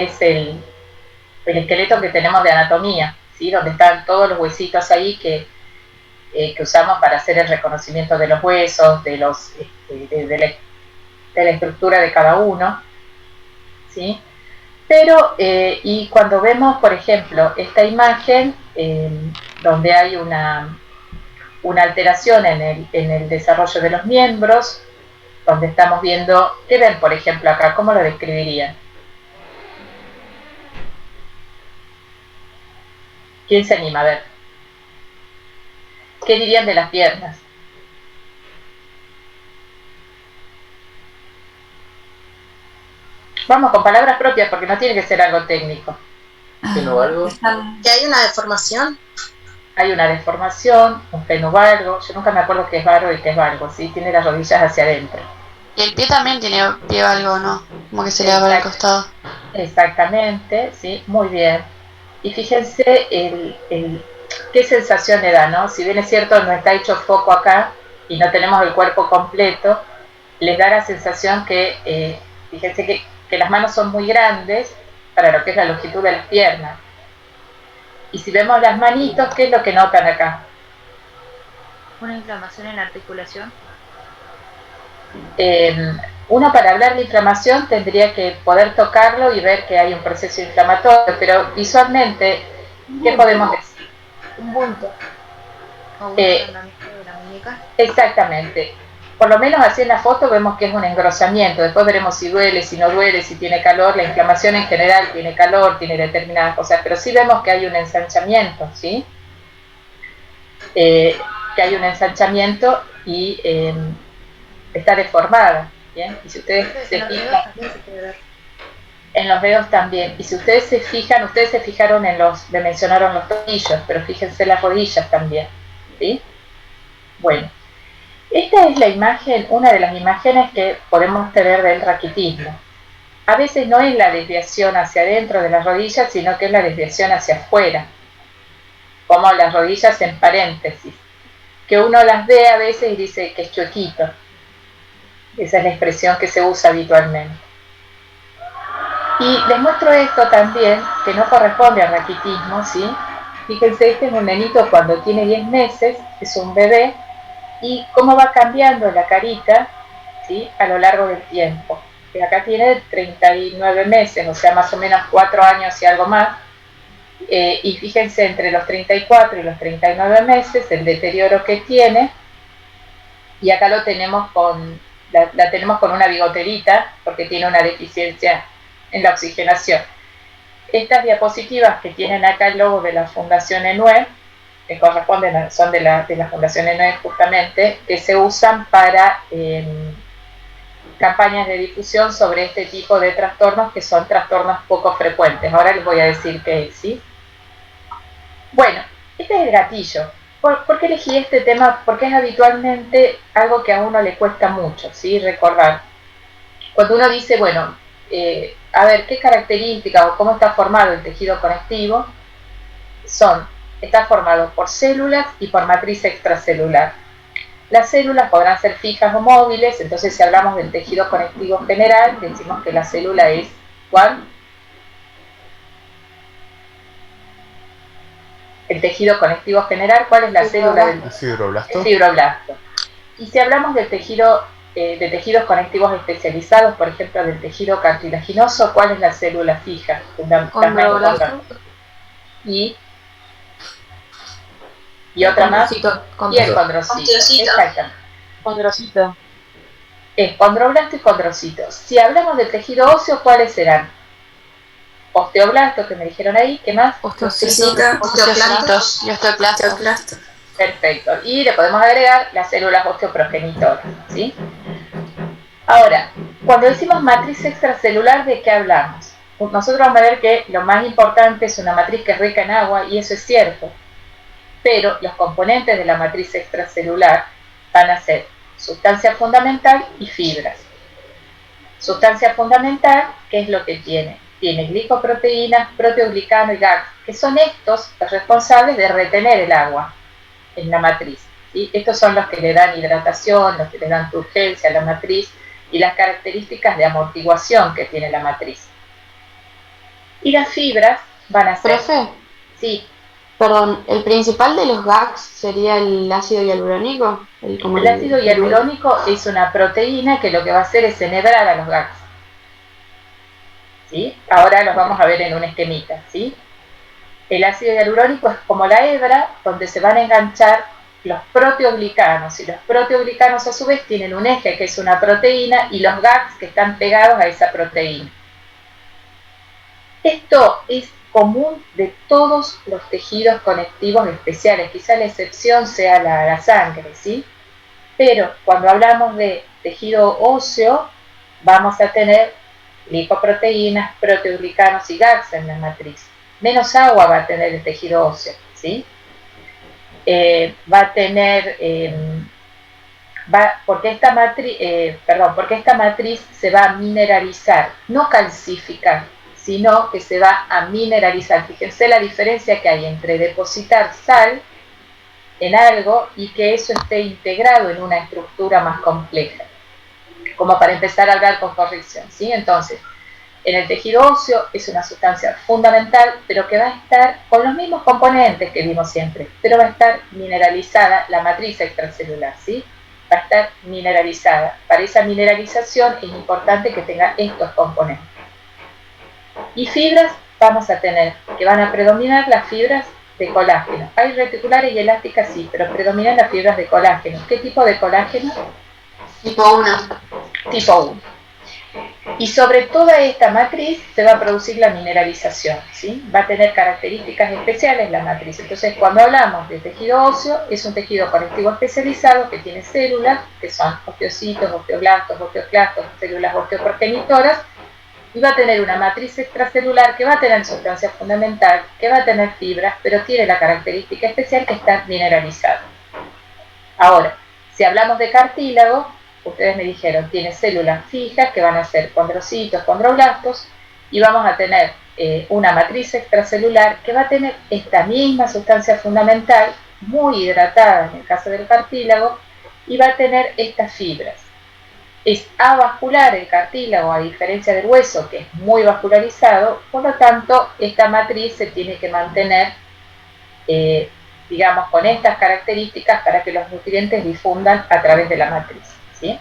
es el esqueleto que tenemos de anatomía, ¿sí? Donde están todos los huesitos ahí que usamos para hacer el reconocimiento de los huesos, de la estructura de cada uno, ¿sí? Pero, y cuando vemos, por ejemplo, esta imagen, donde hay una alteración en el desarrollo de los miembros, donde estamos viendo, ¿qué ven, por ejemplo, acá? ¿Cómo lo describirían? ¿Quién se anima a ver? ¿Qué dirían de las piernas? Vamos con palabras propias porque no tiene que ser algo técnico. Fenovalgo. ¿Que hay una deformación? Hay una deformación, un fenovalgo. Yo nunca me acuerdo qué es valgo y qué es valgo, ¿sí? Tiene las rodillas hacia adentro. Y el pie también tiene pie valgo, ¿no? Como que se le va para el costado. Exactamente, sí, muy bien. Y fíjense qué sensación le da, ¿no? Si bien es cierto, no está hecho foco acá y no tenemos el cuerpo completo, les da la sensación que, fíjense que las manos son muy grandes para lo que es la longitud de las piernas. Y si vemos las manitos, ¿qué es lo que notan acá? Una inflamación en la articulación. Uno, para hablar de inflamación tendría que poder tocarlo y ver que hay un proceso inflamatorio, pero visualmente, ¿qué podemos decir? Un bulto. O un agrandamiento de la muñeca. Exactamente. Por lo menos así en la foto vemos que es un engrosamiento. Después veremos si duele, si no duele, si tiene calor. La inflamación en general tiene calor, tiene determinadas cosas, pero sí vemos que hay un ensanchamiento, ¿sí? Que hay un ensanchamiento y está deformada, ¿bien? Y si ustedes se fijan, en los dedos también. Y si ustedes se fijan, ustedes se fijaron me mencionaron los tobillos, pero fíjense las rodillas también, ¿sí? Bueno, esta es la imagen, una de las imágenes que podemos tener del raquitismo. A veces no es la desviación hacia adentro de las rodillas, sino que es la desviación hacia afuera, como las rodillas en paréntesis, que uno las ve a veces y dice que es chuequito. Esa es la expresión que se usa habitualmente. Y les muestro esto también, que no corresponde al raquitismo, ¿sí? Fíjense, este es un nenito cuando tiene 10 meses, es un bebé, y cómo va cambiando la carita, ¿sí? A lo largo del tiempo. Y acá tiene 39 meses, o sea, más o menos 4 años y algo más. Y fíjense, entre los 34 y los 39 meses, el deterioro que tiene, y acá lo tenemos la tenemos con una bigoterita, porque tiene una deficiencia en la oxigenación. Estas diapositivas que tienen acá el logo de la Fundación ENUE, que corresponden, son de la Fundación ENUE justamente, que se usan para campañas de difusión sobre este tipo de trastornos, que son trastornos poco frecuentes. Ahora les voy a decir qué es, ¿sí? Bueno, este es el gatillo. ¿Por qué elegí este tema? Porque es habitualmente algo que a uno le cuesta mucho, ¿sí? Recordar. Cuando uno dice, bueno, a ver, ¿qué características o cómo está formado el tejido conectivo? Está formado por células y por matriz extracelular. Las células podrán ser fijas o móviles, entonces si hablamos del tejido conectivo general, decimos que la célula es, ¿cuál? El tejido conectivo general, ¿cuál es la célula del fibroblasto? El fibroblasto. Y si hablamos del tejido, de tejidos conectivos especializados, por ejemplo, del tejido cartilaginoso, ¿cuál es la célula fija? Condroblasto. Y otra más. Y el condrocito. Exactamente. Condrocito. Es condroblasto y condrocito. Si hablamos del tejido óseo, ¿cuáles serán? Osteoblastos, que me dijeron ahí. ¿Qué más? Osteocitos y osteoclastos. Perfecto. Y le podemos agregar las células osteoprogenitoras, ¿sí? Ahora, cuando decimos matriz extracelular, ¿de qué hablamos? Nosotros vamos a ver que lo más importante es una matriz que es rica en agua, y eso es cierto. Pero los componentes de la matriz extracelular van a ser sustancia fundamental y fibras. Sustancia fundamental, ¿qué es lo que tiene? Tiene glicoproteínas, proteoglicano y GAG, que son estos los responsables de retener el agua en la matriz, ¿sí? Estos son los que le dan hidratación, los que le dan turgencia a la matriz y las características de amortiguación que tiene la matriz. Y las fibras van a ser... Profe, Sí, perdón, ¿el principal de los GAGs sería el ácido hialurónico? el ácido hialurónico es una proteína que lo que va a hacer es enhebrar a los GAGs. ¿Sí? Ahora los vamos a ver en un esquemita, ¿sí? El ácido hialurónico es como la hebra donde se van a enganchar los proteoglicanos, y los proteoglicanos a su vez tienen un eje que es una proteína y los GAGs que están pegados a esa proteína. Esto es común de todos los tejidos conectivos especiales, quizá la excepción sea la sangre, ¿sí? Pero cuando hablamos de tejido óseo, vamos a tener lipoproteínas, proteoglicanos y GAGs en la matriz. Menos agua va a tener el tejido óseo, ¿sí? Va a tener, porque esta matriz se va a mineralizar, no calcificar, sino que se va a mineralizar. Fíjense la diferencia que hay entre depositar sal en algo y que eso esté integrado en una estructura más compleja, como para empezar a hablar con corrección, ¿sí? Entonces, en el tejido óseo es una sustancia fundamental, pero que va a estar con los mismos componentes que vimos siempre, pero va a estar mineralizada la matriz extracelular, ¿sí? Va a estar mineralizada. Para esa mineralización es importante que tenga estos componentes. Y fibras vamos a tener, que van a predominar las fibras de colágeno. Hay reticulares y elásticas, sí, pero predominan las fibras de colágeno. ¿Qué tipo de colágeno? Tipo 1. Tipo 1. Y sobre toda esta matriz se va a producir la mineralización, ¿sí? Va a tener características especiales la matriz. Entonces, cuando hablamos de tejido óseo, es un tejido conectivo especializado que tiene células, que son osteocitos, osteoblastos, osteoclastos, células osteoprogenitoras, y va a tener una matriz extracelular que va a tener sustancia fundamental, que va a tener fibras, pero tiene la característica especial que está mineralizada. Ahora, si hablamos de cartílago, ustedes me dijeron, tiene células fijas que van a ser condrocitos, condroblastos, y vamos a tener una matriz extracelular que va a tener esta misma sustancia fundamental, muy hidratada en el caso del cartílago, y va a tener estas fibras. Es avascular el cartílago, a diferencia del hueso, que es muy vascularizado, por lo tanto, esta matriz se tiene que mantener, digamos, con estas características para que los nutrientes difundan a través de la matriz, ¿sí?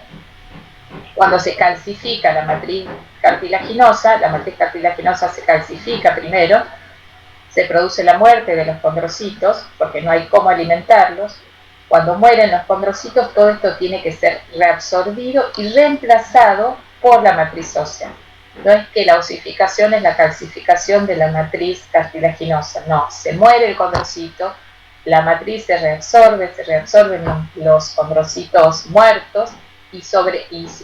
Cuando se calcifica la matriz cartilaginosa se calcifica primero, se produce la muerte de los condrocitos, porque no hay cómo alimentarlos. Cuando mueren los condrocitos, todo esto tiene que ser reabsorbido y reemplazado por la matriz ósea. No es que la osificación es la calcificación de la matriz cartilaginosa, no, se muere el condrocito, la matriz se reabsorben los condrocitos muertos y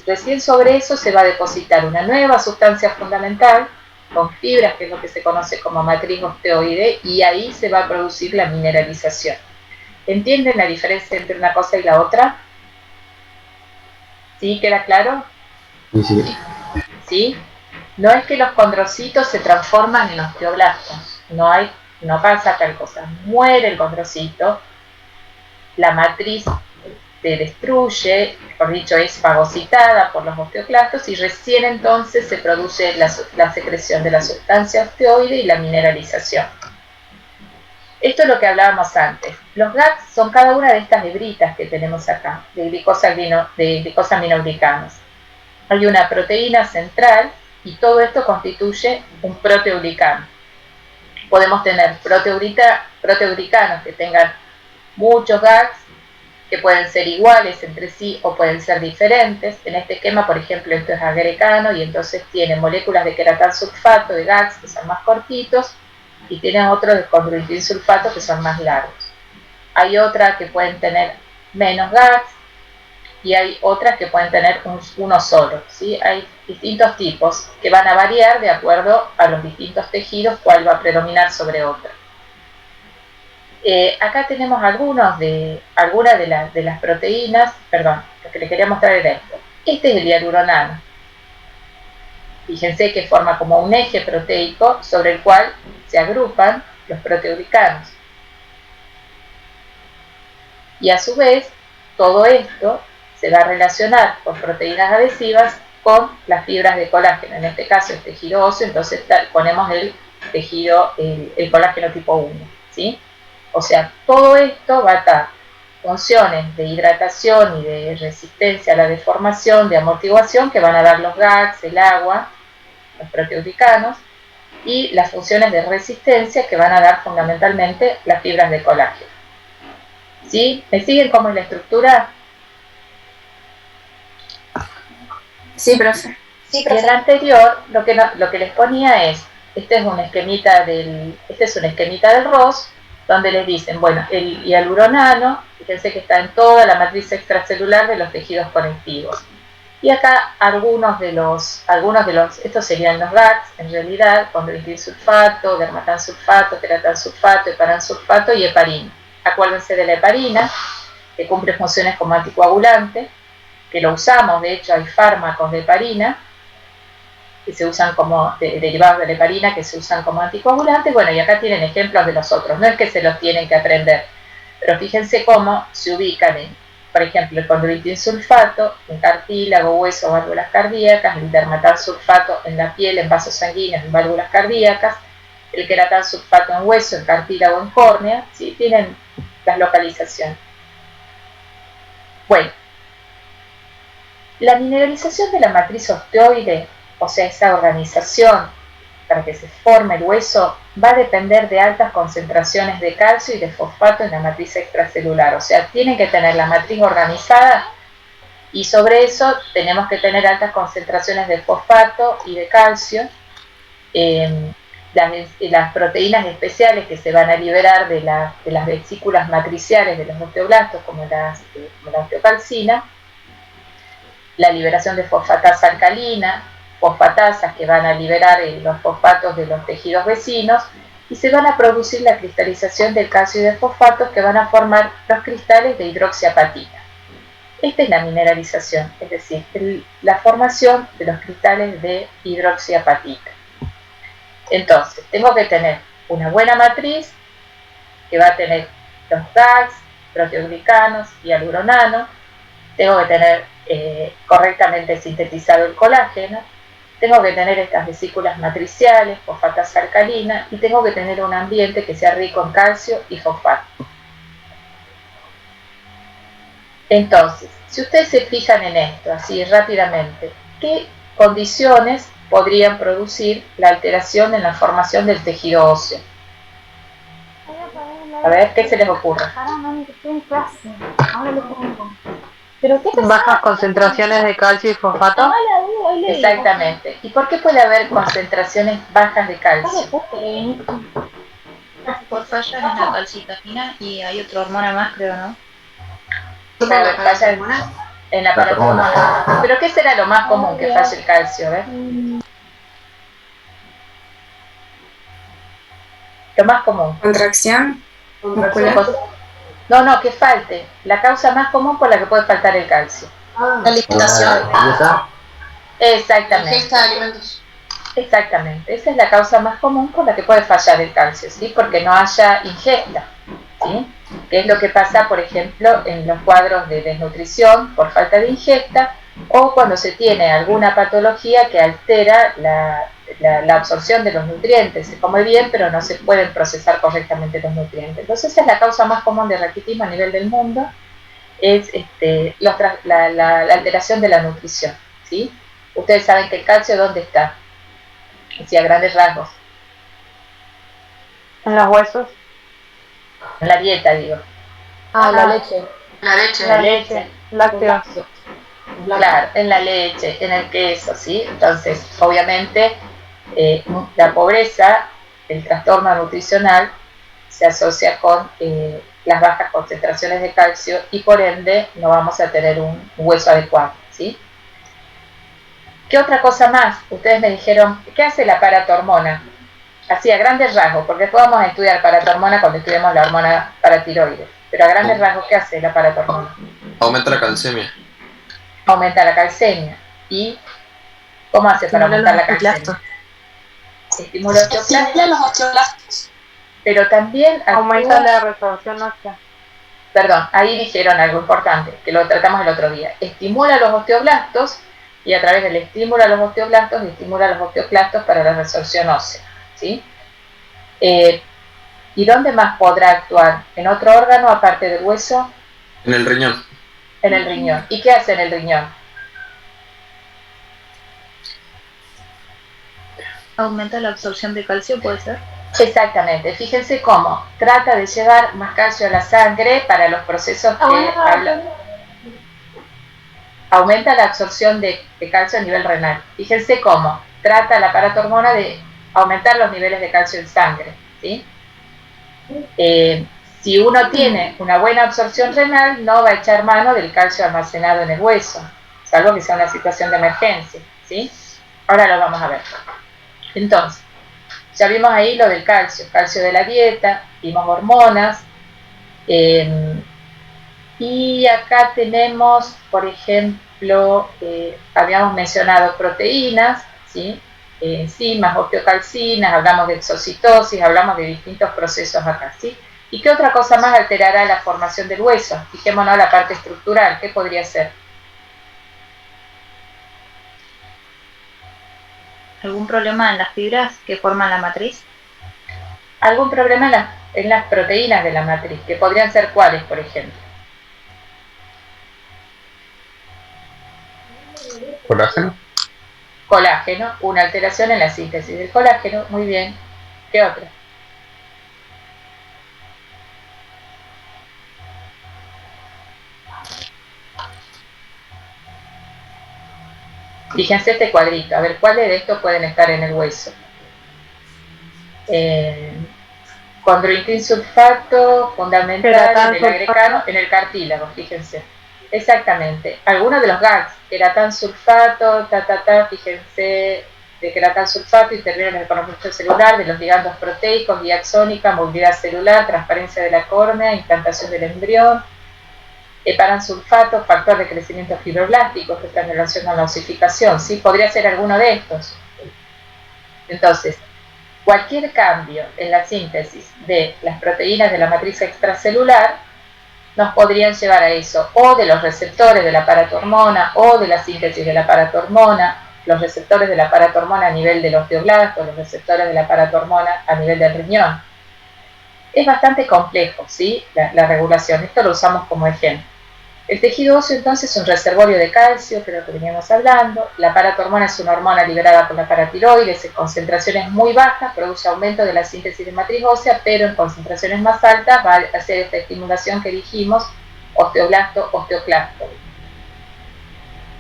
recién sobre eso se va a depositar una nueva sustancia fundamental con fibras, que es lo que se conoce como matriz osteoide, y ahí se va a producir la mineralización. ¿Entienden la diferencia entre una cosa y la otra? ¿Sí? ¿Queda claro? Sí. ¿Sí? No es que los condrocitos se transforman en osteoblastos, no pasa tal cosa. Muere el condrocito, la matriz se destruye, por dicho, es fagocitada por los osteoclastos y recién entonces se produce la secreción de la sustancia osteoide y la mineralización. Esto es lo que hablábamos antes. Los GAGs son cada una de estas hebritas que tenemos acá, de glicosaminoglicanos. Hay una proteína central y todo esto constituye un proteoglicano. Podemos tener proteoglicanos que tengan muchos GAGs, que pueden ser iguales entre sí o pueden ser diferentes. En este esquema, por ejemplo, esto es agrecano y entonces tiene moléculas de queratansulfato, de GAGs, que son más cortitos, y tienen otros de condroitinsulfato que son más largos. Hay otras que pueden tener menos GAGs y hay otras que pueden tener uno solo, ¿sí? Hay distintos tipos que van a variar de acuerdo a los distintos tejidos, cuál va a predominar sobre otro. Acá tenemos algunas de las proteínas, perdón, lo que les quería mostrar era esto. Este es el hialuronano. Fíjense que forma como un eje proteico sobre el cual se agrupan los proteoglicanos. Y a su vez, todo esto se va a relacionar con proteínas adhesivas con las fibras de colágeno. En este caso es tejido óseo, entonces ponemos el tejido, el colágeno tipo 1, ¿sí? O sea, todo esto va a dar funciones de hidratación y de resistencia a la deformación, de amortiguación, que van a dar los GAGs, el agua, los proteoglicanos, y las funciones de resistencia que van a dar fundamentalmente las fibras de colágeno. ¿Sí? ¿Me siguen cómo es la estructura? Sí, profe. Y en la anterior, lo que les ponía es, este es un esquemita del ROS, donde les dicen, bueno, el hialuronano, fíjense que está en toda la matriz extracelular de los tejidos conectivos. Y acá algunos de los, estos serían los GAGs, en realidad, condroitin-sulfato, dermatansulfato, queratansulfato, heparansulfato y heparina. Acuérdense de la heparina, que cumple funciones como anticoagulante, que lo usamos, de hecho hay fármacos de heparina, que se usan como derivados de la heparina, que se usan como anticoagulantes. Bueno, y acá tienen ejemplos de los otros, no es que se los tienen que aprender, pero fíjense cómo se ubican en, por ejemplo, el condroitin-sulfato en cartílago, hueso, válvulas cardíacas, el dermatansulfato en la piel, en vasos sanguíneos, en válvulas cardíacas, el queratansulfato en hueso, en cartílago, en córnea, ¿sí? Tienen las localizaciones. Bueno, la mineralización de la matriz osteoide, o sea, esa organización para que se forme el hueso, va a depender de altas concentraciones de calcio y de fosfato en la matriz extracelular. O sea, tienen que tener la matriz organizada y sobre eso tenemos que tener altas concentraciones de fosfato y de calcio. Las proteínas especiales que se van a liberar de las vesículas matriciales de los osteoblastos, como la osteocalcina, la liberación de fosfatasa alcalina, fosfatasas que van a liberar los fosfatos de los tejidos vecinos, y se van a producir la cristalización del calcio y de fosfatos que van a formar los cristales de hidroxiapatita. Esta es la mineralización, es decir, la formación de los cristales de hidroxiapatita. Entonces, tengo que tener una buena matriz que va a tener los GAGs, proteoglicanos y hialuronano. Tengo que tener correctamente sintetizado el colágeno. Tengo que tener estas vesículas matriciales, fosfatasa alcalina, y tengo que tener un ambiente que sea rico en calcio y fosfato. Entonces, si ustedes se fijan en esto, así rápidamente, ¿qué condiciones podrían producir la alteración en la formación del tejido óseo? A ver, ¿qué se les ocurre? ¿Pero qué bajas concentraciones de calcio y fosfato. Exactamente. ¿Y por qué puede haber concentraciones bajas de calcio? Por fallas en la calcitamina y hay otra hormona más, creo, ¿no? Claro, falla en la paratormona. ¿Pero qué será lo más común que falle el calcio? Lo más común. Contracción muscular. No, que falte. La causa más común por la que puede faltar el calcio. La alimentación. Exactamente. Ingesta de alimentos. Exactamente. Esa es la causa más común por la que puede fallar el calcio, ¿sí? Porque no haya ingesta, ¿sí? Que es lo que pasa, por ejemplo, en los cuadros de desnutrición por falta de ingesta, o cuando se tiene alguna patología que altera la absorción de los nutrientes. Se come bien, pero no se pueden procesar correctamente los nutrientes. Entonces esa es la causa más común de raquitismo a nivel del mundo, es la alteración de la nutrición, ¿sí? Ustedes saben que el calcio, ¿dónde está? Así a grandes rasgos. En los huesos. En la dieta, digo. La leche. La leche. La leche. Lácteos. Claro, en la leche, en el queso, ¿sí? Entonces, obviamente, la pobreza, el trastorno nutricional, se asocia con las bajas concentraciones de calcio y por ende no vamos a tener un hueso adecuado, ¿sí? ¿Qué otra cosa más? Ustedes me dijeron, ¿qué hace la paratormona? Así a grandes rasgos, porque después vamos a estudiar paratormona cuando estudiemos la hormona paratiroides. Pero a grandes rasgos, ¿qué hace la paratormona? Aumenta la calcemia. Aumenta la calcemia. ¿Y cómo hace para aumentar la calcemia? Estimula los osteoblastos. Pero también Aumenta la resorción ósea. Perdón, ahí dijeron algo importante, que lo tratamos el otro día. Estimula los osteoblastos y a través del estímulo a los osteoblastos estimula los osteoclastos para la resorción ósea, ¿sí? ¿Y dónde más podrá actuar? ¿En otro órgano aparte del hueso? En el riñón. En el riñón. ¿Y qué hace en el riñón? Aumenta la absorción de calcio, ¿puede ser? Exactamente. Fíjense cómo trata de llevar más calcio a la sangre para los procesos que aumenta la absorción de calcio a nivel renal. Fíjense cómo trata la paratormona de aumentar los niveles de calcio en sangre, ¿sí? Si uno tiene una buena absorción renal, no va a echar mano del calcio almacenado en el hueso, salvo que sea una situación de emergencia, ¿sí? Ahora lo vamos a ver. Entonces, ya vimos ahí lo del calcio de la dieta, vimos hormonas, y acá tenemos, por ejemplo, habíamos mencionado proteínas, ¿sí? Enzimas, osteocalcinas, hablamos de exocitosis, hablamos de distintos procesos acá, ¿sí? ¿Y qué otra cosa más alterará la formación del hueso? Fijémonos la parte estructural, ¿qué podría ser? ¿Algún problema en las fibras que forman la matriz? ¿Algún problema en las proteínas de la matriz? ¿Que podrían ser cuáles, por ejemplo? ¿Colágeno? Colágeno, una alteración en la síntesis del colágeno, muy bien. ¿Qué otra? Fíjense este cuadrito, a ver cuáles de estos pueden estar en el hueso. Condroitin sulfato, fundamental en el agrecano, en el cartílago, fíjense. Exactamente. Algunos de los GAGs, queratán sulfato, fíjense, de queratán sulfato interviene en el reconocimiento celular de los ligandos proteicos, guía axónica, movilidad celular, transparencia de la córnea, implantación del embrión. Heparansulfato, factor de crecimiento fibroblástico, que está en relación con la osificación, ¿sí? Podría ser alguno de estos. Entonces, cualquier cambio en la síntesis de las proteínas de la matriz extracelular nos podrían llevar a eso, o de los receptores de la paratormona, o de la síntesis de la paratormona, los receptores de la paratormona a nivel del osteoblasto, los receptores de la paratormona a nivel del riñón. Es bastante complejo, ¿sí? La regulación, esto lo usamos como ejemplo. El tejido óseo entonces es un reservorio de calcio, creo que veníamos hablando. La paratormona es una hormona liberada por la paratiroides en concentraciones muy bajas, produce aumento de la síntesis de matriz ósea, pero en concentraciones más altas va a hacer esta estimulación que dijimos, osteoblasto, osteoclasto.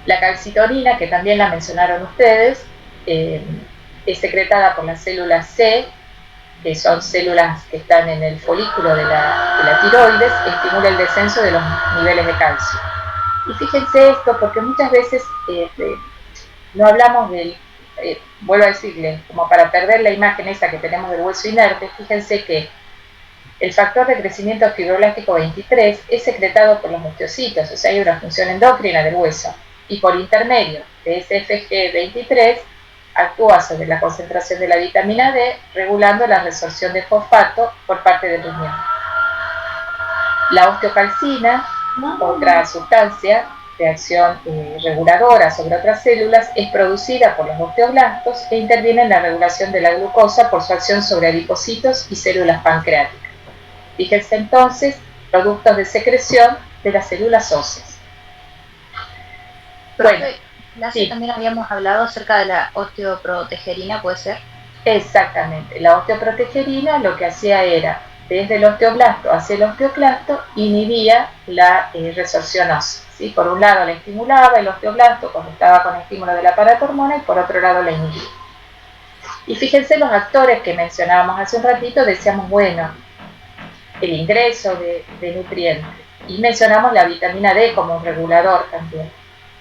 La calcitonina, que también la mencionaron ustedes, es secretada por las células C, que son células que están en el folículo de la tiroides, estimula el descenso de los niveles de calcio. Y fíjense esto, porque muchas veces no hablamos del, vuelvo a decirles, como para perder la imagen esa que tenemos del hueso inerte, fíjense que el factor de crecimiento fibroblástico 23 es secretado por los osteocitos, o sea, hay una función endocrina del hueso, y por intermedio de ese FG23, actúa sobre la concentración de la vitamina D, regulando la resorción de fosfato por parte del riñón. La osteocalcina, otra sustancia de acción reguladora sobre otras células, es producida por los osteoblastos e interviene en la regulación de la glucosa por su acción sobre adipocitos y células pancreáticas. Fíjense entonces, productos de secreción de las células óseas. Bueno, sí. También habíamos hablado acerca de la osteoprotegerina, ¿puede ser? Exactamente. La osteoprotegerina lo que hacía era, desde el osteoblasto hacia el osteoclasto, inhibía la resorción ósea, ¿sí? Por un lado la estimulaba el osteoblasto cuando estaba con estímulo de la paratormona y por otro lado la inhibía. Y fíjense los actores que mencionábamos hace un ratito, decíamos, bueno, el ingreso de nutrientes. Y mencionamos la vitamina D como un regulador también.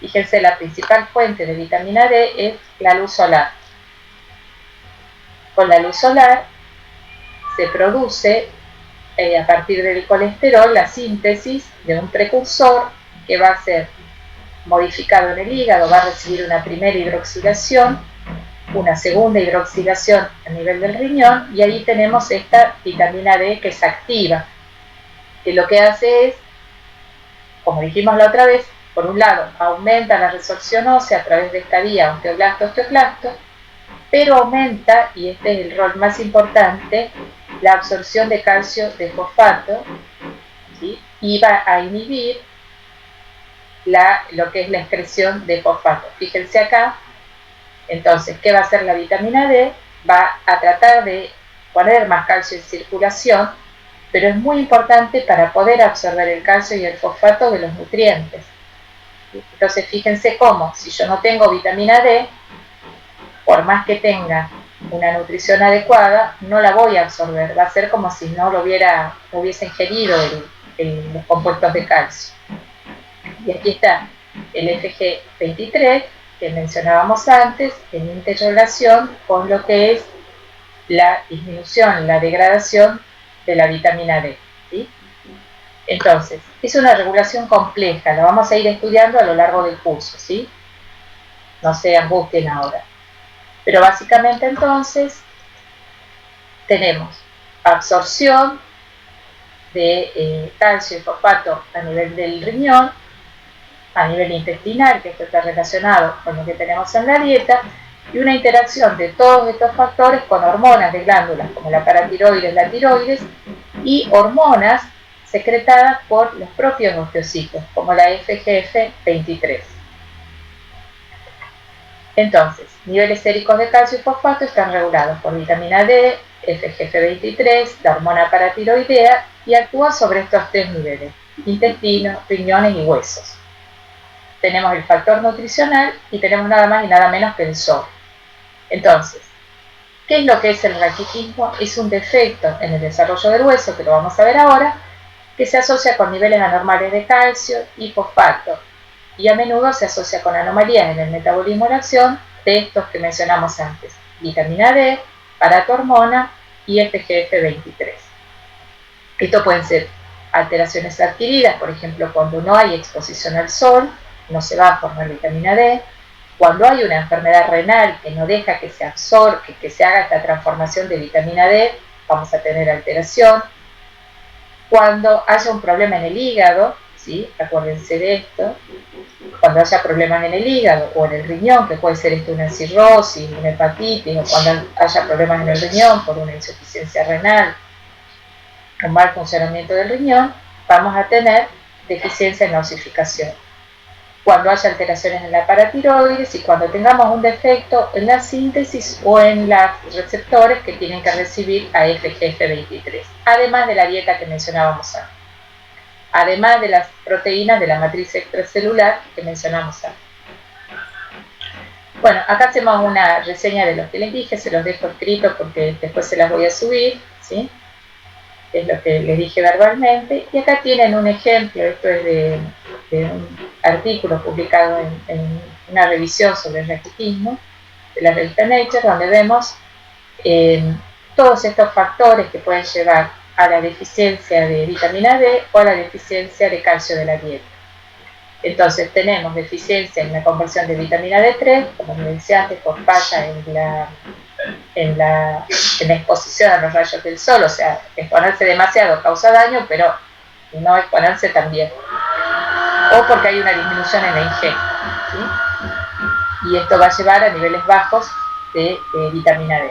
Fíjense, la principal fuente de vitamina D es la luz solar. Con la luz solar se produce, a partir del colesterol, la síntesis de un precursor que va a ser modificado en el hígado, va a recibir una primera hidroxilación, una segunda hidroxilación a nivel del riñón, y ahí tenemos esta vitamina D que se activa, que lo que hace es, como dijimos la otra vez, por un lado, aumenta la resorción ósea a través de esta vía osteoblasto-osteoclasto, pero aumenta, y este es el rol más importante, la absorción de calcio de fosfato, ¿sí? Y va a inhibir lo que es la excreción de fosfato. Fíjense acá, entonces, ¿qué va a hacer la vitamina D? Va a tratar de poner más calcio en circulación, pero es muy importante para poder absorber el calcio y el fosfato de los nutrientes. Entonces, fíjense cómo, si yo no tengo vitamina D, por más que tenga una nutrición adecuada, no la voy a absorber. Va a ser como si no hubiese ingerido los compuestos de calcio. Y aquí está el FG23, que mencionábamos antes, en interrelación con lo que es la disminución, la degradación de la vitamina D, ¿sí? Entonces, es una regulación compleja, la vamos a ir estudiando a lo largo del curso, ¿sí? No se angustien ahora. Pero básicamente entonces tenemos absorción de calcio y fosfato a nivel del riñón, a nivel intestinal, que esto está relacionado con lo que tenemos en la dieta, y una interacción de todos estos factores con hormonas de glándulas como la paratiroides, la tiroides, y hormonas secretadas por los propios osteocitos, como la FGF23. Entonces, niveles séricos de calcio y fosfato están regulados por vitamina D, FGF23, la hormona paratiroidea, y actúan sobre estos tres niveles: intestino, riñones y huesos. Tenemos el factor nutricional y tenemos nada más y nada menos que el sol. Entonces, ¿qué es lo que es el raquitismo? Es un defecto en el desarrollo del hueso, que lo vamos a ver ahora, que se asocia con niveles anormales de calcio y fosfato, y a menudo se asocia con anomalías en el metabolismo en acción de estos que mencionamos antes: vitamina D, paratormona y FGF23. Esto pueden ser alteraciones adquiridas, por ejemplo, cuando no hay exposición al sol, no se va a formar vitamina D. Cuando hay una enfermedad renal que no deja que se absorba, que se haga esta transformación de vitamina D, vamos a tener alteración. Cuando haya un problema en el hígado, ¿sí? Acuérdense de esto. Cuando haya problemas en el hígado o en el riñón, que puede ser esto una cirrosis, una hepatitis, o cuando haya problemas en el riñón por una insuficiencia renal, un mal funcionamiento del riñón, vamos a tener deficiencia en la osificación. Cuando haya alteraciones en la paratiroides y cuando tengamos un defecto en la síntesis o en los receptores que tienen que recibir a FGF23, además de la dieta que mencionábamos antes, además de las proteínas de la matriz extracelular que mencionamos antes. Bueno, acá hacemos una reseña de lo que les dije, se los dejo escrito porque después se las voy a subir, ¿sí? Es lo que les dije verbalmente, y acá tienen un ejemplo. Esto es de un artículo publicado en una revisión sobre el raquitismo de la revista Nature, donde vemos todos estos factores que pueden llevar a la deficiencia de vitamina D o a la deficiencia de calcio de la dieta. Entonces tenemos deficiencia en la conversión de vitamina D3, como les decía antes, por falla en la exposición a los rayos del sol, o sea, exponerse demasiado causa daño, pero no exponerse también. O porque hay una disminución en la ingesta, ¿sí? Y esto va a llevar a niveles bajos de vitamina D.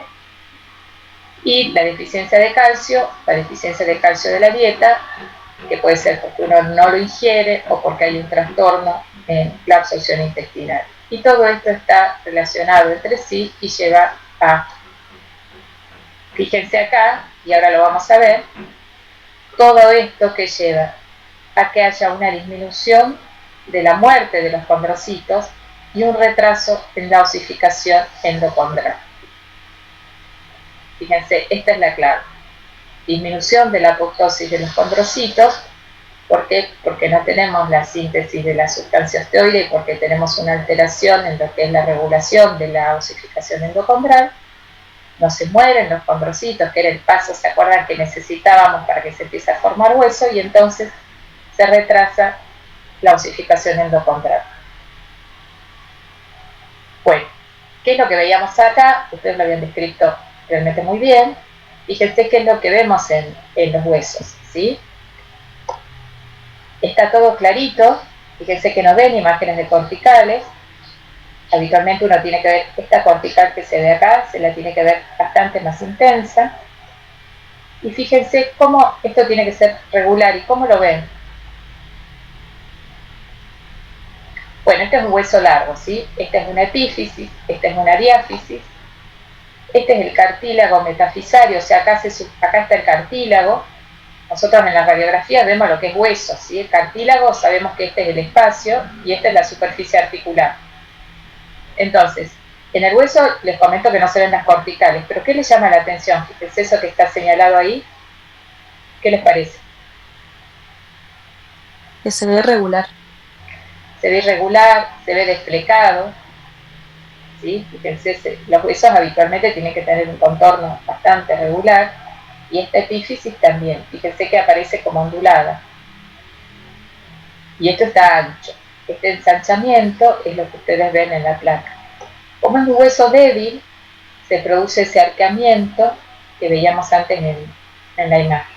Y la deficiencia de calcio de la dieta, que puede ser porque uno no lo ingiere o porque hay un trastorno en la absorción intestinal. Y todo esto está relacionado entre sí y lleva a, fíjense acá, y ahora lo vamos a ver, todo esto que lleva a que haya una disminución de la muerte de los condrocitos y un retraso en la osificación endocondral. Fíjense, esta es la clave. Disminución de la apoptosis de los condrocitos. ¿Por qué? Porque no tenemos la síntesis de la sustancia osteoide y porque tenemos una alteración en lo que es la regulación de la osificación endocondral. No se mueren los condrocitos, que era el paso, ¿se acuerdan?, que necesitábamos para que se empiece a formar hueso, y entonces se retrasa la osificación endocondral. Bueno, ¿qué es lo que veíamos acá? Ustedes lo habían descrito realmente muy bien. Fíjense qué es lo que vemos en los huesos, ¿sí? Está todo clarito. Fíjense que no ven imágenes de corticales. Habitualmente uno tiene que ver esta cortical que se ve acá, se la tiene que ver bastante más intensa. Y fíjense cómo esto tiene que ser regular y cómo lo ven. Bueno, este es un hueso largo, ¿sí? Esta es una epífisis, esta es una diáfisis. Este es el cartílago metafisario, o sea, acá está el cartílago. Nosotros en las radiografías vemos lo que es hueso, ¿sí? El cartílago, sabemos que este es el espacio y esta es la superficie articular. Entonces, en el hueso les comento que no se ven las corticales, pero ¿qué les llama la atención? Fíjense eso que está señalado ahí. ¿Qué les parece? Que se ve regular. Se ve irregular, se ve desplecado, ¿sí? Fíjense, los huesos habitualmente tienen que tener un contorno bastante regular, y esta epífisis también, fíjense que aparece como ondulada. Y esto está ancho. Este ensanchamiento es lo que ustedes ven en la placa. Como es un hueso débil, se produce ese arqueamiento que veíamos antes en la imagen.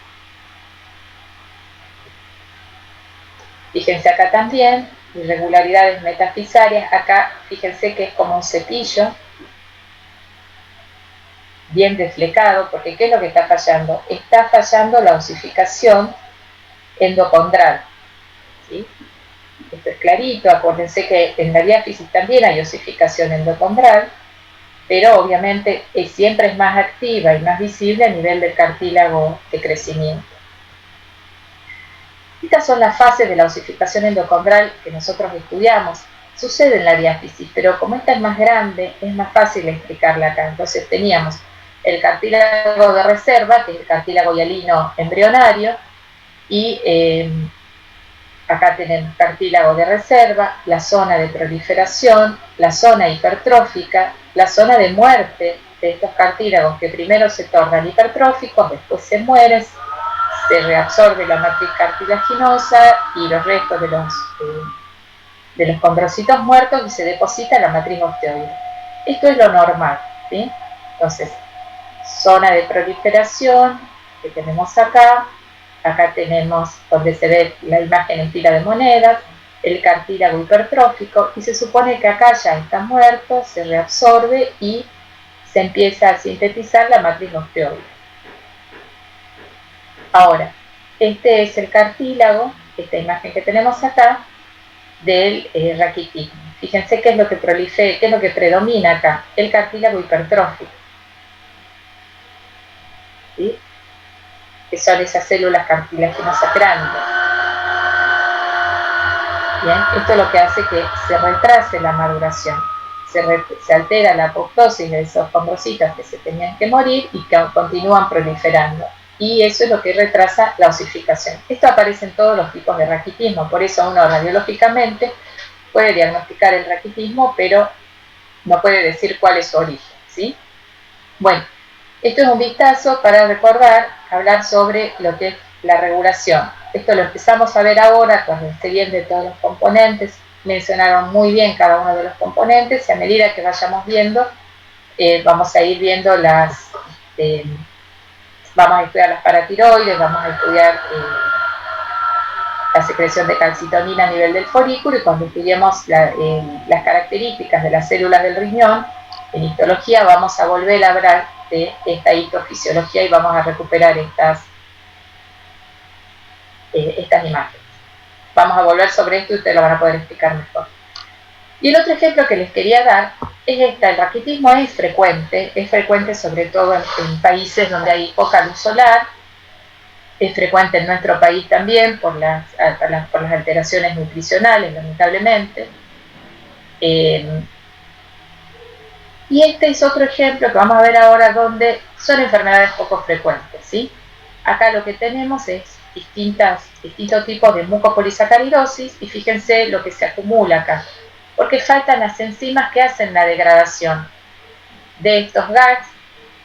Fíjense acá también, irregularidades metafisarias. Acá fíjense que es como un cepillo, bien desflecado, porque ¿qué es lo que está fallando? Está fallando la osificación endocondral, ¿sí? Esto es clarito, acuérdense que en la diáfisis también hay osificación endocondral, pero obviamente siempre es más activa y más visible a nivel del cartílago de crecimiento. Estas son las fases de la osificación endocondral que nosotros estudiamos. Sucede en la diáfisis, pero como esta es más grande, es más fácil explicarla acá. Entonces teníamos el cartílago de reserva, que es el cartílago hialino embrionario, y acá tenemos cartílago de reserva, la zona de proliferación, la zona hipertrófica, la zona de muerte de estos cartílagos que primero se tornan hipertróficos, después se mueren, se reabsorbe la matriz cartilaginosa y los restos de los condrocitos muertos y se deposita en la matriz osteoide. Esto es lo normal, ¿sí? Entonces, zona de proliferación que tenemos acá. Acá tenemos donde se ve la imagen en pila de monedas, el cartílago hipertrófico, y se supone que acá ya está muerto, se reabsorbe y se empieza a sintetizar la matriz osteoide. Ahora, este es el cartílago, esta imagen que tenemos acá, del raquitismo. Fíjense qué es lo que prolifera, qué es lo que predomina acá, el cartílago hipertrófico, ¿sí? Que son esas células cartilaginosas grandes. Bien, esto es lo que hace que se retrase la maduración, se altera la apoptosis de esos condrocitos que se tenían que morir y que continúan proliferando. Y eso es lo que retrasa la osificación. Esto aparece en todos los tipos de raquitismo, por eso uno radiológicamente puede diagnosticar el raquitismo, pero no puede decir cuál es su origen, ¿sí? Bueno, esto es un vistazo para recordar, hablar sobre lo que es la regulación. Esto lo empezamos a ver ahora, cuando esté bien de todos los componentes, mencionaron muy bien cada uno de los componentes, y a medida que vayamos viendo, vamos a ir viendo vamos a estudiar las paratiroides, vamos a estudiar la secreción de calcitonina a nivel del folículo, y cuando estudiemos las características de las células del riñón, en histología vamos a volver a hablar de esta histofisiología y vamos a recuperar estas imágenes. Vamos a volver sobre esto y ustedes lo van a poder explicar mejor. Y el otro ejemplo que les quería dar es el raquitismo es frecuente sobre todo en países donde hay poca luz solar, es frecuente en nuestro país también por las alteraciones nutricionales, lamentablemente. Y este es otro ejemplo que vamos a ver ahora, donde son enfermedades poco frecuentes, ¿sí? Acá lo que tenemos es distintos tipos de mucopolisacaridosis, y fíjense lo que se acumula acá, porque faltan las enzimas que hacen la degradación de estos GAGs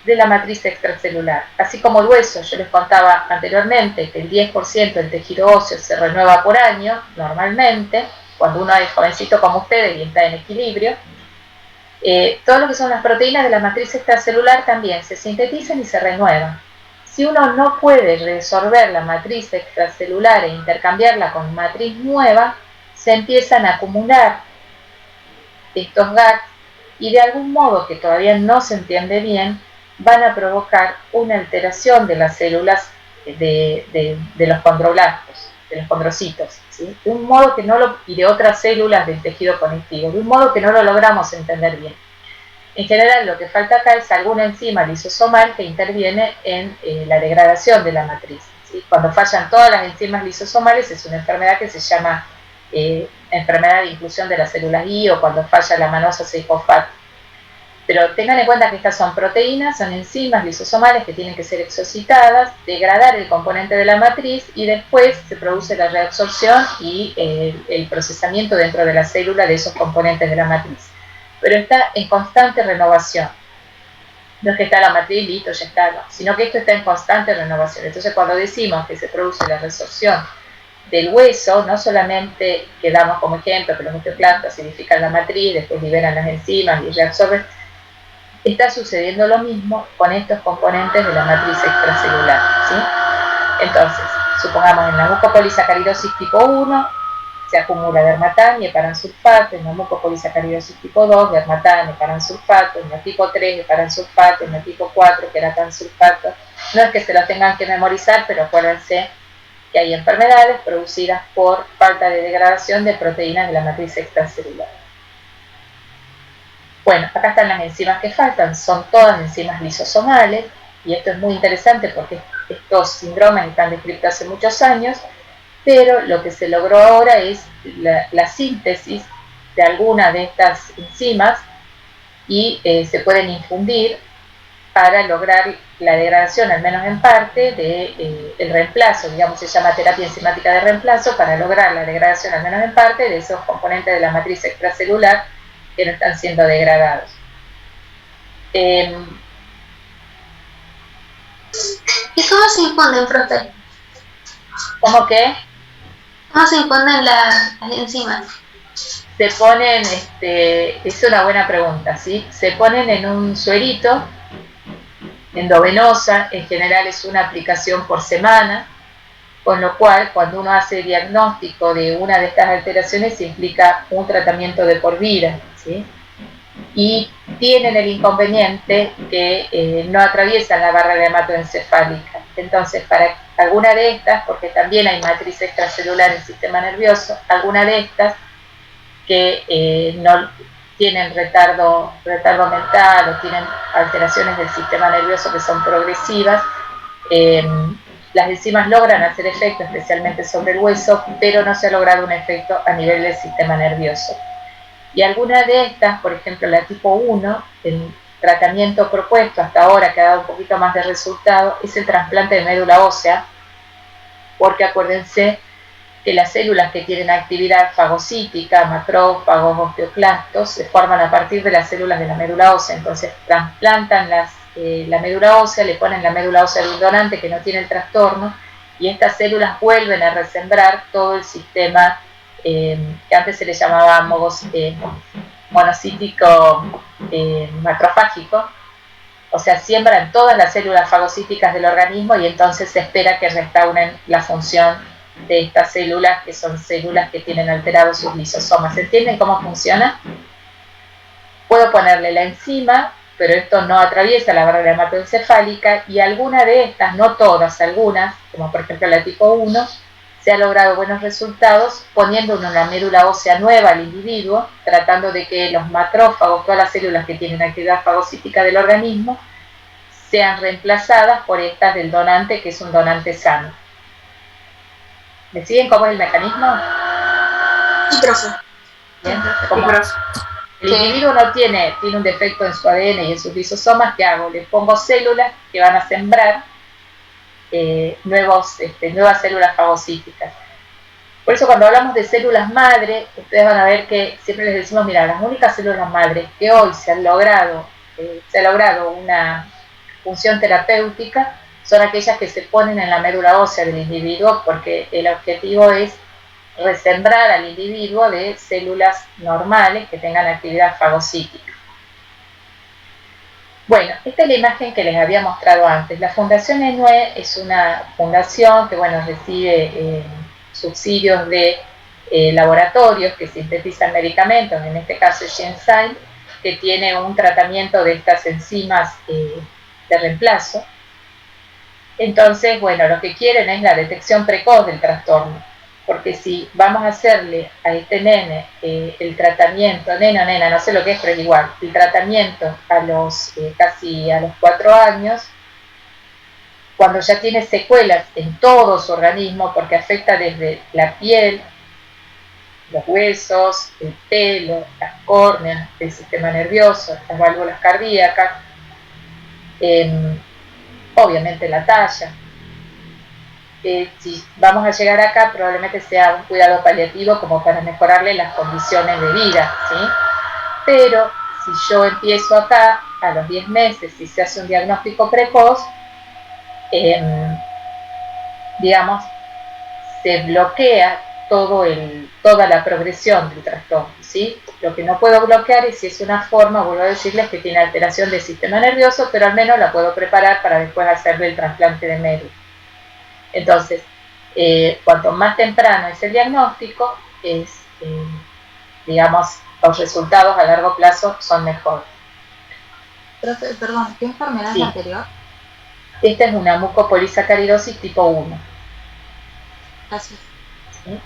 de la matriz extracelular. Así como el hueso, yo les contaba anteriormente que el 10% del tejido óseo se renueva por año, normalmente, cuando uno es jovencito como ustedes y está en equilibrio. Todo lo que son las proteínas de la matriz extracelular también se sintetizan y se renuevan. Si uno no puede resolver la matriz extracelular e intercambiarla con matriz nueva, se empiezan a acumular estos GAGs, y de algún modo que todavía no se entiende bien, van a provocar una alteración de las células de los condroblastos, de los condrocitos, ¿sí? De un modo que no lo, y de otras células del tejido conectivo, de un modo que no lo logramos entender bien. En general, lo que falta acá es alguna enzima lisosomal que interviene en la degradación de la matriz, ¿sí? Cuando fallan todas las enzimas lisosomales es una enfermedad que se llama enfermedad de inclusión de las células I, o cuando falla la manosa 6-fosfato. Pero tengan en cuenta que estas son proteínas, son enzimas lisosomales que tienen que ser exocitadas, degradar el componente de la matriz y después se produce la reabsorción y el procesamiento dentro de la célula de esos componentes de la matriz. Pero está en constante renovación. No es que está la matriz, listo, ya está, no, sino que esto está en constante renovación. Entonces, cuando decimos que se produce la resorción del hueso, no solamente que damos como ejemplo que los osteoclastos acidifican la matriz, después liberan las enzimas y reabsorben, está sucediendo lo mismo con estos componentes de la matriz extracelular, ¿sí? Entonces, supongamos en la mucopolisacaridosis tipo 1, se acumula dermatán y heparansulfato, en la mucopolisacaridosis tipo 2, dermatán, heparansulfato, en la tipo 3, heparansulfato, en la tipo 4, queratansulfato. No es que se lo tengan que memorizar, pero acuérdense que hay enfermedades producidas por falta de degradación de proteínas de la matriz extracelular. Bueno, acá están las enzimas que faltan, son todas enzimas lisosomales, y esto es muy interesante porque estos síndromes están descritos hace muchos años, pero lo que se logró ahora es la síntesis de alguna de estas enzimas y se pueden infundir para lograr la degradación, al menos en parte, del reemplazo, digamos, se llama terapia enzimática de reemplazo, para lograr la degradación, al menos en parte, de esos componentes de la matriz extracelular que no están siendo degradados. ¿Y cómo se imponen, profe? ¿Cómo que? ¿Cómo se imponen las enzimas? Se ponen, es una buena pregunta, ¿sí? Se ponen en un suerito endovenosa, en general es una aplicación por semana, con lo cual cuando uno hace diagnóstico de una de estas alteraciones implica un tratamiento de por vida, ¿sí? Y tienen el inconveniente que no atraviesan la barrera hematoencefálica. Entonces, para alguna de estas, porque también hay matriz extracelular en el sistema nervioso, alguna de estas que no tienen retardo mental o tienen alteraciones del sistema nervioso que son progresivas, las enzimas logran hacer efecto especialmente sobre el hueso, pero no se ha logrado un efecto a nivel del sistema nervioso. Y alguna de estas, por ejemplo la tipo 1, el tratamiento propuesto hasta ahora que ha dado un poquito más de resultado es el trasplante de médula ósea, porque acuérdense que las células que tienen actividad fagocítica, macrófagos, osteoclastos, se forman a partir de las células de la médula ósea. Entonces trasplantan la médula ósea, le ponen la médula ósea de un donante que no tiene el trastorno, y estas células vuelven a resembrar todo el sistema que antes se le llamaba monocítico macrofágico. O sea, siembran todas las células fagocíticas del organismo y entonces se espera que restauren la función de estas células, que son células que tienen alterados sus lisosomas. ¿Entienden cómo funciona? Puedo ponerle la enzima, pero esto no atraviesa la barrera hematoencefálica, y alguna de estas, no todas, algunas, como por ejemplo la tipo 1, se ha logrado buenos resultados poniendo una médula ósea nueva al individuo, tratando de que los macrófagos, todas las células que tienen actividad fagocítica del organismo, sean reemplazadas por estas del donante, que es un donante sano. ¿Me siguen cómo es el mecanismo? Sí, profe. Bien, como el individuo no tiene un defecto en su ADN y en sus lisosomas, ¿qué hago? Le pongo células que van a sembrar nuevas células fagocíticas. Por eso cuando hablamos de células madre, ustedes van a ver que siempre les decimos, mira, las únicas células madres que hoy se ha logrado una función terapéutica son aquellas que se ponen en la médula ósea del individuo, porque el objetivo es resembrar al individuo de células normales que tengan actividad fagocítica. Bueno, esta es la imagen que les había mostrado antes. La Fundación ENUE es una fundación que, bueno, recibe subsidios de laboratorios que sintetizan medicamentos, en este caso Genzyme, que tiene un tratamiento de estas enzimas de de reemplazo. Entonces, bueno, lo que quieren es la detección precoz del trastorno, porque si vamos a hacerle a este nene el tratamiento, nena, no sé lo que es, pero es igual, el tratamiento a los casi a los 4 años, cuando ya tiene secuelas en todo su organismo, porque afecta desde la piel, los huesos, el pelo, las córneas, el sistema nervioso, las válvulas cardíacas, obviamente la talla. Si vamos a llegar acá, probablemente sea un cuidado paliativo como para mejorarle las condiciones de vida, ¿sí? Pero si yo empiezo acá, a los 10 meses, si se hace un diagnóstico precoz, digamos, se bloquea toda la progresión del trastorno, ¿sí? Lo que no puedo bloquear es si es una forma, vuelvo a decirles, que tiene alteración del sistema nervioso, pero al menos la puedo preparar para después hacerle el trasplante de médula. Entonces, cuanto más temprano es el diagnóstico, digamos, los resultados a largo plazo son mejores. Profe, perdón, ¿qué enfermedad es Sí. la anterior? Esta es una mucopolisacaridosis tipo 1. Gracias. ¿Sí?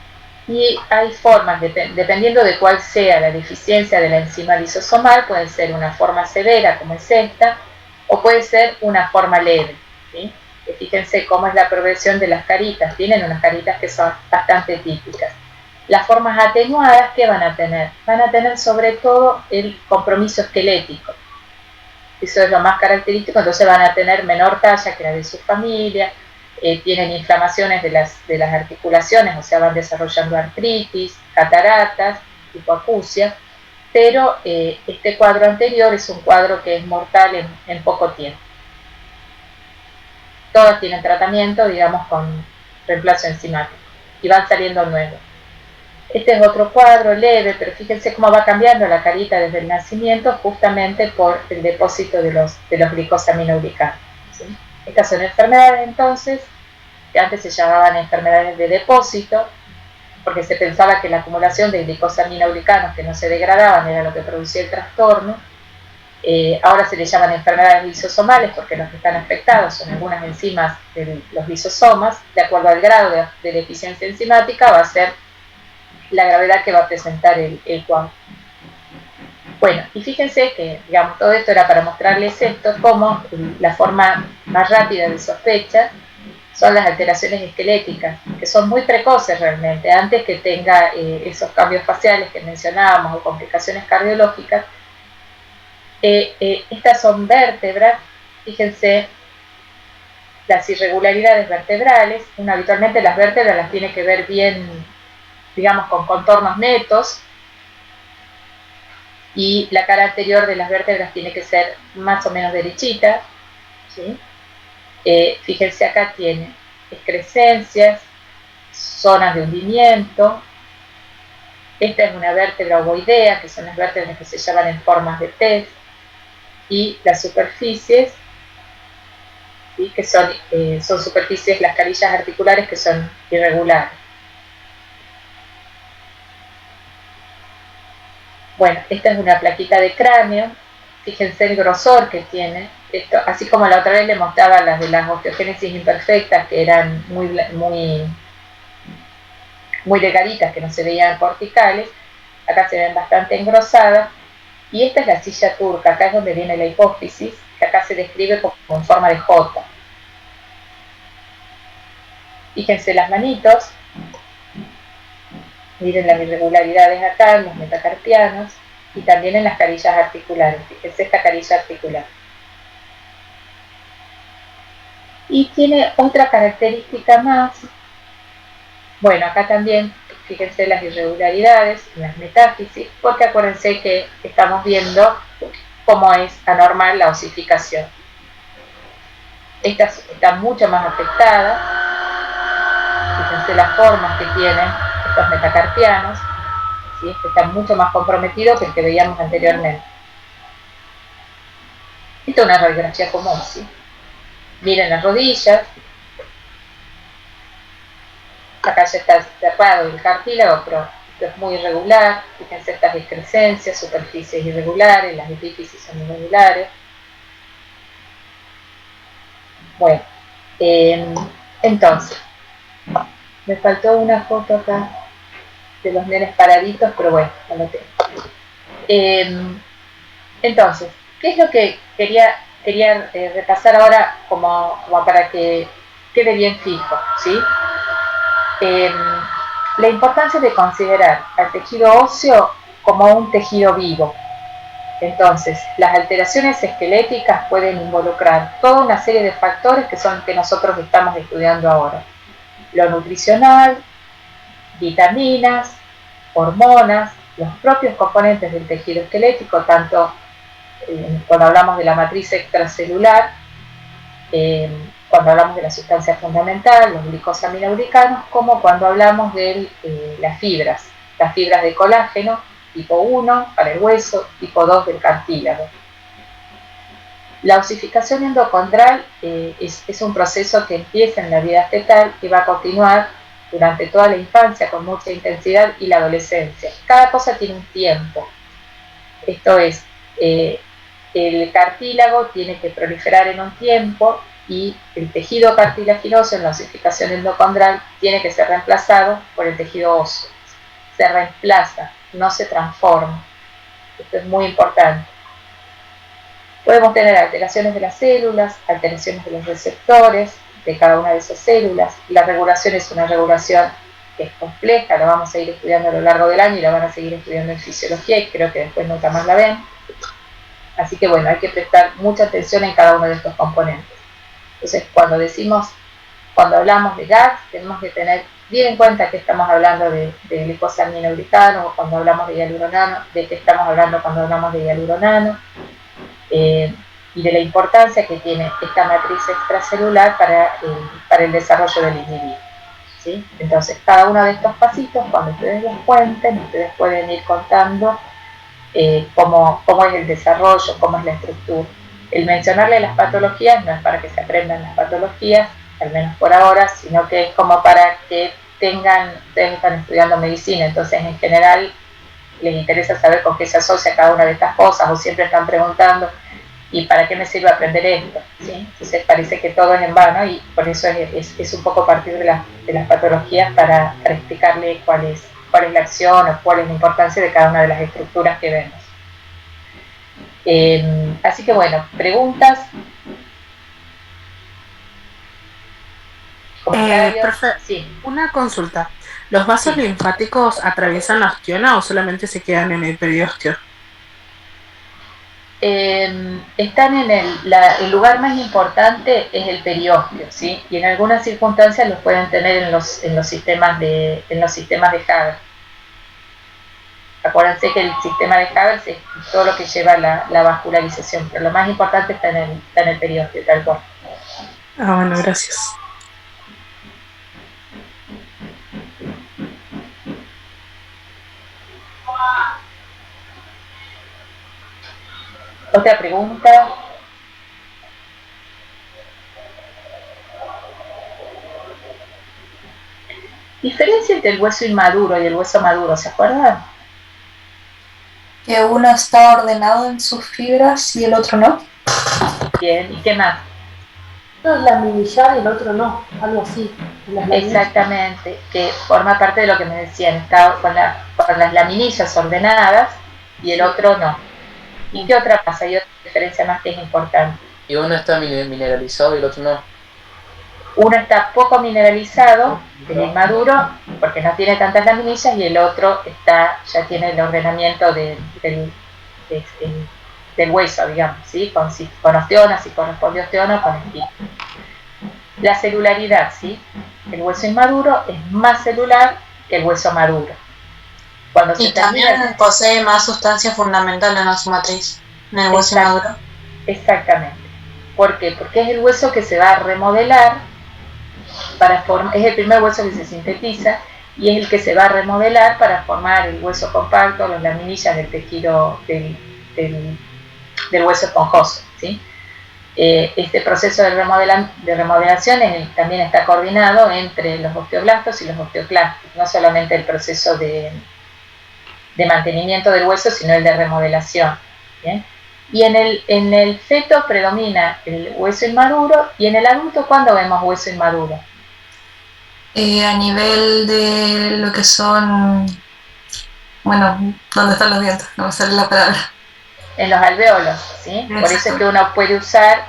Y hay formas, dependiendo de cuál sea la deficiencia de la enzima lisosomal, puede ser una forma severa como es esta, o puede ser una forma leve, ¿sí? Fíjense cómo es la progresión de las caritas, tienen unas caritas que son bastante típicas. Las formas atenuadas, ¿qué van a tener? Van a tener sobre todo el compromiso esquelético. Eso es lo más característico, entonces van a tener menor talla que la de su familia, tienen inflamaciones de las articulaciones, o sea, van desarrollando artritis, cataratas, hipoacusia, pero este cuadro anterior es un cuadro que es mortal en poco tiempo. Todas tienen tratamiento, digamos, con reemplazo enzimático, y van saliendo nuevos. Este es otro cuadro leve, pero fíjense cómo va cambiando la carita desde el nacimiento, justamente por el depósito de los glicosaminoglicanos, ¿sí? Estas son enfermedades, entonces, que antes se llamaban enfermedades de depósito, porque se pensaba que la acumulación de glicosaminoglicanos que no se degradaban era lo que producía el trastorno. Ahora se le llaman enfermedades lisosomales porque los que están afectados son algunas enzimas de los lisosomas. De acuerdo al grado de deficiencia enzimática va a ser la gravedad que va a presentar el cuadro. Bueno, y fíjense que, digamos, todo esto era para mostrarles esto, como la forma más rápida de sospecha son las alteraciones esqueléticas, que son muy precoces realmente, antes que tenga esos cambios faciales que mencionábamos o complicaciones cardiológicas. Estas son vértebras, fíjense las irregularidades vertebrales. Uno habitualmente las vértebras las tiene que ver bien, digamos, con contornos netos, y la cara anterior de las vértebras tiene que ser más o menos derechita, ¿sí? Fíjense acá tiene excrescencias, zonas de hundimiento. Esta es una vértebra ovoidea, que son las vértebras que se llaman en formas de pez, y las superficies, ¿sí? Que son superficies, las carillas articulares, que son irregulares. Bueno, esta es una plaquita de cráneo, fíjense el grosor que tiene, esto, así como la otra vez le mostraba las de las osteogénesis imperfectas, que eran muy delgaditas, que no se veían corticales, acá se ven bastante engrosadas, y esta es la silla turca, acá es donde viene la hipófisis, que acá se describe como en forma de J. Fíjense las manitos, miren las irregularidades acá en los metacarpianos y también en las carillas articulares. Fíjense esta carilla articular. Y tiene otra característica más. Bueno, acá también fíjense las irregularidades, las metáfisis, porque acuérdense que estamos viendo cómo es anormal la osificación. Esta está mucho más afectada. Fíjense las formas que tienen estos metacarpianos, ¿sí? Este está mucho más comprometido que el que veíamos anteriormente. Esta es una radiografía común, ¿sí? Miren las rodillas. Acá ya está cerrado el cartílago, pero esto es muy irregular. Fíjense estas excrescencias, superficies irregulares, las epífisis son irregulares. Bueno, entonces, me faltó una foto acá de los nenes paraditos, pero bueno, no lo tengo. Entonces, ¿qué es lo que quería repasar ahora como para que quede bien fijo, ¿sí? La importancia de considerar al tejido óseo como un tejido vivo. Entonces, las alteraciones esqueléticas pueden involucrar toda una serie de factores que son que nosotros estamos estudiando ahora. Lo nutricional, vitaminas, hormonas, los propios componentes del tejido esquelético, tanto cuando hablamos de la matriz extracelular, cuando hablamos de la sustancia fundamental, los glicosaminoglicanos, como cuando hablamos de las fibras de colágeno, tipo 1 para el hueso, tipo 2 del cartílago. La osificación endocondral es un proceso que empieza en la vida fetal y va a continuar durante toda la infancia con mucha intensidad y la adolescencia. Cada cosa tiene un tiempo. Esto es, el cartílago tiene que proliferar en un tiempo y el tejido cartilaginoso en la osificación endocondral tiene que ser reemplazado por el tejido óseo. Se reemplaza, no se transforma. Esto es muy importante. Podemos tener alteraciones de las células, alteraciones de los receptores de cada una de esas células. La regulación es una regulación que es compleja, la vamos a ir estudiando a lo largo del año y la van a seguir estudiando en fisiología y creo que después nunca más la ven. Así que bueno, hay que prestar mucha atención en cada uno de estos componentes. Entonces, cuando hablamos de GAGs, tenemos que tener bien en cuenta que estamos hablando de glicosaminoglicano, o cuando hablamos de hialuronano, de qué estamos hablando cuando hablamos de hialuronano, y de la importancia que tiene esta matriz extracelular para el desarrollo del individuo, ¿sí? Entonces, cada uno de estos pasitos, cuando ustedes los cuenten, ustedes pueden ir contando cómo es el desarrollo, cómo es la estructura. El mencionarle las patologías no es para que se aprendan las patologías, al menos por ahora, sino que es como para que ustedes están estudiando medicina, entonces en general les interesa saber con qué se asocia cada una de estas cosas, o siempre están preguntando, ¿y para qué me sirve aprender esto? ¿Sí? Entonces parece que todo es en vano y por eso es un poco partir de las patologías para explicarle cuál es la acción o cuál es la importancia de cada una de las estructuras que vemos. Así que bueno, preguntas. Profe, Sí. una consulta. ¿Los vasos linfáticos atraviesan la osteona o solamente se quedan en el periósteo? Están en el lugar más importante es el periósteo, ¿sí? Y en algunas circunstancias los pueden tener en los sistemas de Haber. Acuérdense que el sistema de Haber es todo lo que lleva la vascularización, pero lo más importante está en el periósteo, tal cual. Ah, bueno, gracias. Otra pregunta. Diferencia entre el hueso inmaduro y el hueso maduro, ¿se acuerdan? Que uno está ordenado en sus fibras y el otro no. Bien, ¿y qué más? Uno es laminillar y el otro no, algo así. Exactamente, que forma parte de lo que me decían, está con las laminillas ordenadas y el otro no. ¿Y qué otra pasa? Hay otra diferencia más que es importante. Y uno está mineralizado y el otro no. Uno está poco mineralizado, el inmaduro, porque no tiene tantas laminillas, y el otro ya tiene el ordenamiento del hueso, digamos, ¿sí? Con osteona, si corresponde osteona, con espina. La celularidad, ¿sí? El hueso inmaduro es más celular que el hueso maduro. Y también posee más sustancia fundamental en su matriz, en el hueso maduro. Exactamente. ¿Por qué? Porque es el hueso que se va a remodelar es el primer hueso que se sintetiza y es el que se va a remodelar para formar el hueso compacto, las laminillas del tejido del hueso esponjoso, ¿sí? Este proceso de remodelación también está coordinado entre los osteoblastos y los osteoclastos, no solamente el proceso de mantenimiento del hueso, sino el de remodelación, ¿bien? Y en el feto predomina el hueso inmaduro, y en el adulto, ¿cuándo vemos hueso inmaduro? A nivel de lo que son, bueno, ¿dónde están los dientes? No me sale la palabra. En los alvéolos, ¿sí? Exacto. Por eso es que uno puede usar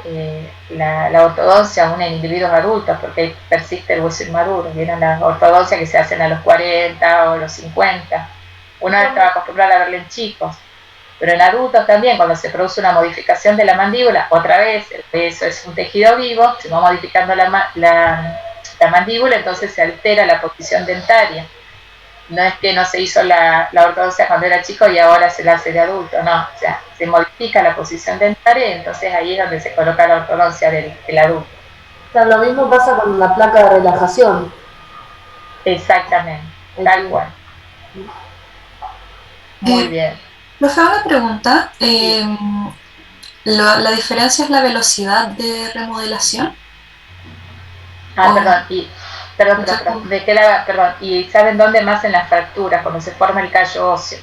la ortodoncia aún en individuos adultos, porque ahí persiste el hueso inmaduro. Vieron las ortodoncias que se hacen a los 40 o los 50. Uno estaba acostumbrado a verlo en chicos. Pero en adultos también, cuando se produce una modificación de la mandíbula, otra vez, eso es un tejido vivo, se va modificando la mandíbula, entonces se altera la posición dentaria. No es que no se hizo la ortodoncia cuando era chico y ahora se la hace de adulto, no, o sea, se modifica la posición dentaria y entonces ahí es donde se coloca la ortodoncia del adulto. O sea, lo mismo pasa con la placa de relajación. Exactamente, tal cual. Muy bien. Profe, una pregunta. ¿La diferencia es la velocidad de remodelación? Perdón, ¿de qué lado? Perdón, ¿y saben dónde más? En las fracturas, cuando se forma el callo óseo,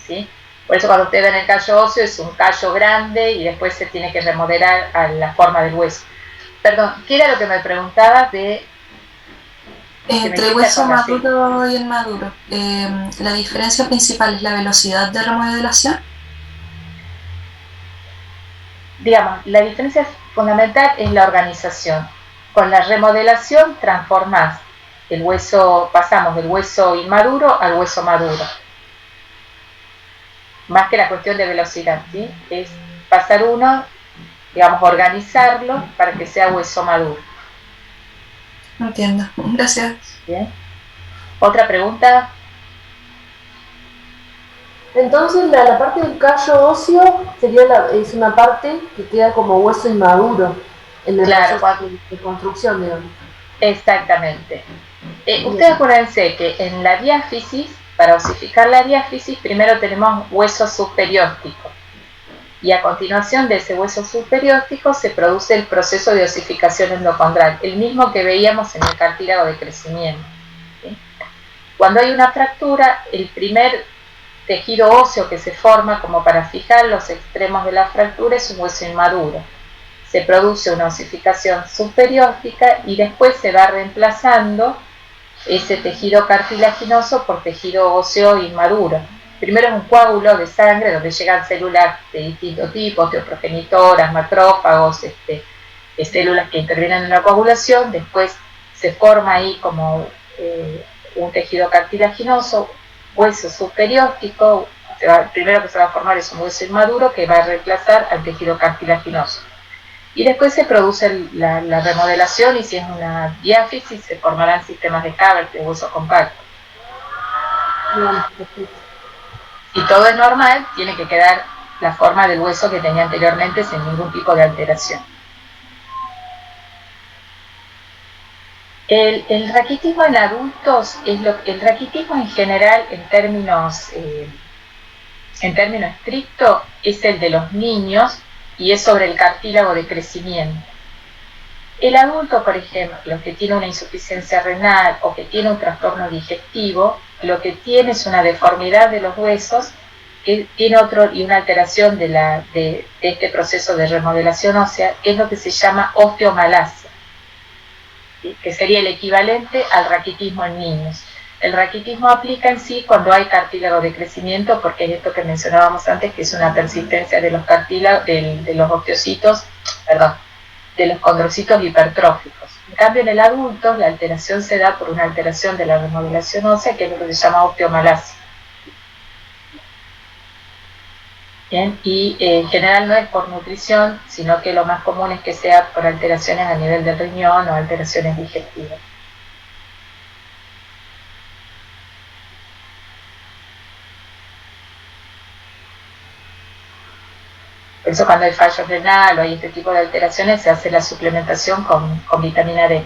¿sí? Por eso cuando ustedes ven el callo óseo es un callo grande y después se tiene que remodelar a la forma del hueso. Perdón, ¿qué era lo que me preguntabas de...? Entre el hueso maduro y el maduro, ¿la diferencia principal es la velocidad de remodelación? Digamos, la diferencia fundamental es la organización. Con la remodelación transformas el hueso, pasamos del hueso inmaduro al hueso maduro. Más que la cuestión de velocidad, ¿sí? Es pasar uno, digamos, organizarlo para que sea hueso maduro. Entiendo, gracias. Bien. ¿Otra pregunta? Entonces la parte del callo óseo es una parte que queda como hueso inmaduro en el proceso de construcción, digamos. Exactamente. Ustedes acuérdense que en la diáfisis, para osificar la diáfisis, primero tenemos hueso subperióstico. Y a continuación de ese hueso subperióstico se produce el proceso de osificación endocondral, el mismo que veíamos en el cartílago de crecimiento, ¿sí? Cuando hay una fractura, el primer tejido óseo que se forma como para fijar los extremos de la fractura es un hueso inmaduro. Se produce una osificación subperióstica y después se va reemplazando ese tejido cartilaginoso por tejido óseo inmaduro. Primero es un coágulo de sangre donde llegan células de distintos tipos, osteoprogenitoras, macrófagos, células que intervienen en la coagulación. Después se forma ahí como un tejido cartilaginoso, hueso subperióstico. El primero que se va a formar es un hueso inmaduro que va a reemplazar al tejido cartilaginoso. Y después se produce la remodelación, y si es una diáfisis se formarán sistemas de Haber, de hueso compacto. Si todo es normal, tiene que quedar la forma del hueso que tenía anteriormente sin ningún tipo de alteración. El raquitismo en adultos el raquitismo en general en términos estrictos es el de los niños y es sobre el cartílago de crecimiento. El adulto, por ejemplo, que tiene una insuficiencia renal o que tiene un trastorno digestivo, lo que tiene es una deformidad de los huesos que tiene y una alteración de este proceso de remodelación ósea, que es lo que se llama osteomalacia, ¿sí? Que sería el equivalente al raquitismo en niños. El raquitismo aplica en sí cuando hay cartílago de crecimiento, porque es esto que mencionábamos antes, que es una persistencia de los cartílagos, de los osteocitos, de los condrocitos hipertróficos. En cambio, en el adulto, la alteración se da por una alteración de la remodelación ósea, que es lo que se llama osteomalacia. Bien, y en general no es por nutrición, sino que lo más común es que sea por alteraciones a nivel del riñón o alteraciones digestivas. Por eso cuando hay fallo renal o hay este tipo de alteraciones se hace la suplementación con vitamina D.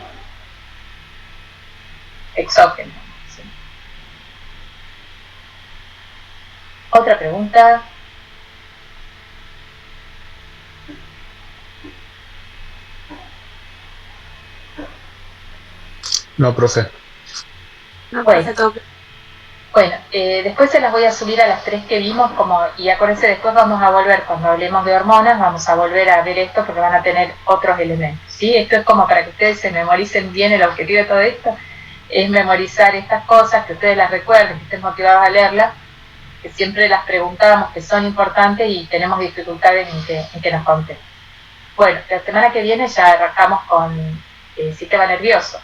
Exógena. ¿Sí? Otra pregunta. No, profe. No, profe, Bueno, después se las voy a subir a las 3 que vimos, y acuérdense, después vamos a volver, cuando hablemos de hormonas, vamos a volver a ver esto porque van a tener otros elementos, ¿sí? Esto es como para que ustedes se memoricen bien. El objetivo de todo esto es memorizar estas cosas, que ustedes las recuerden, que estén motivados a leerlas, que siempre las preguntamos, que son importantes y tenemos dificultades en que nos contesten. Bueno, la semana que viene ya arrancamos con sistema nervioso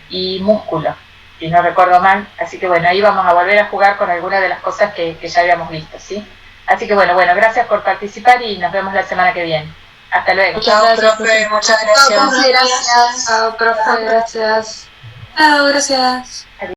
y músculo, si no recuerdo mal. Así que bueno, ahí vamos a volver a jugar con algunas de las cosas que ya habíamos visto, ¿sí? Así que bueno, gracias por participar y nos vemos la semana que viene. Hasta luego. Chao, profe, muchas gracias. Chao, profe, gracias. Chao, gracias.